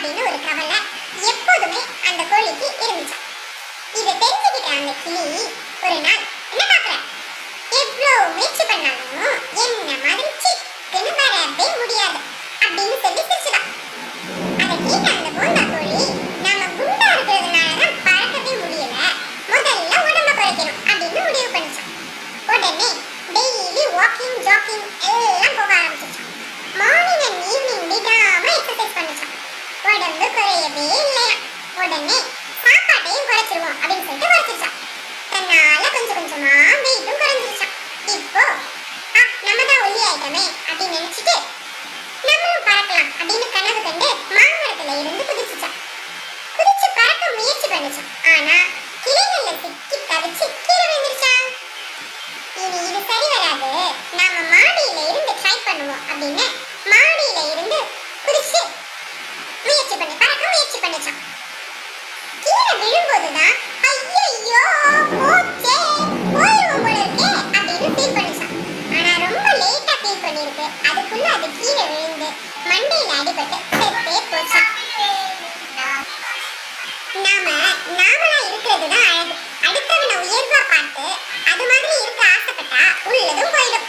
அப்படின்னு ஒரு கவலை எப்போதுமே அந்த கோழிக்கு இருந்துச்சு. இதை தெரிஞ்சுக்கிட்ட அந்த கிளி ஒரு நாள், என்ன பாக்குற, எவ்வளோ முயற்சி பண்ணாலும் என்ன மாதிரி சிக்குன்னு வரவே முடியாது அப்படின்னு சொல்லி சிரிச்சுதான். அதை கேட்ட அந்த போந்தா கோழி, நாம குண்டா இருக்கிறதுனாலதான் பறக்கவே முடியல, முதல்ல உடம்ப குறைக்கணும் அப்படின்னு முடிவு பண்ணிச்சான். உடனே டெய்லி வாக்கிங் ஜாக்கிங் எல்லாம் போக ஆரம்பிச்சிச்சான். மார்னிங் அண்ட் ஈவினிங் விடாம எக்ஸசைஸ் பண்ணிச்சான். உடம்பு குறையவே இல்லையா. உடனே சாப்பாட்டையும் குறைச்சிருவோம் அப்படின்னு சொல்லிட்டு குறைச்சிச்சான். தன்னால கொஞ்சம் கொஞ்சமா வெயிட்டும் குறைஞ்சிருச்சான். இப்போ நம்ம தான் ஒல்லி ஆயிட்டோமே அப்படின்னு நினைச்சிட்டு நம்மளும் பறக்கலாம் அப்படின்னு கனவு கண்டு மாமரத்துல இருந்து குதிச்சுச்சான். குதிச்சு பறக்க முயற்சி பண்ணிச்சான். ஆனா கிளைகள்ல சிக்கி தவிச்சு கீழே விழுந்துருச்சான். இனி இது சரி வராது, நாம மாடியில இருந்து ட்ரை பண்ணுவோம் அப்படின்னு மாடியில இருந்து குதிச்சு முயற்சி பண்ணி பறக்க முயற்சி பண்ணிச்சான். கீழே விழும்போதுதான் ஐயோ போச்சே போயிடுவோம் போல இருக்கே அப்படின்னு ஃபீல் பண்ணிச்சான். ஆனா ரொம்ப லேட்டா ஃபீல் பண்ணிருக்கு. அதுக்குள்ள அது கீழே விழுந்து மண்டையில அடிபட்டு செத்தே போச்சான். நாமளா இருக்கிறது தான் அழகு. அடுத்தவனை உயர்வா பார்த்து அது மாதிரி இருக்க ஆசைப்பட்டா உள்ளதும் போயிடும்.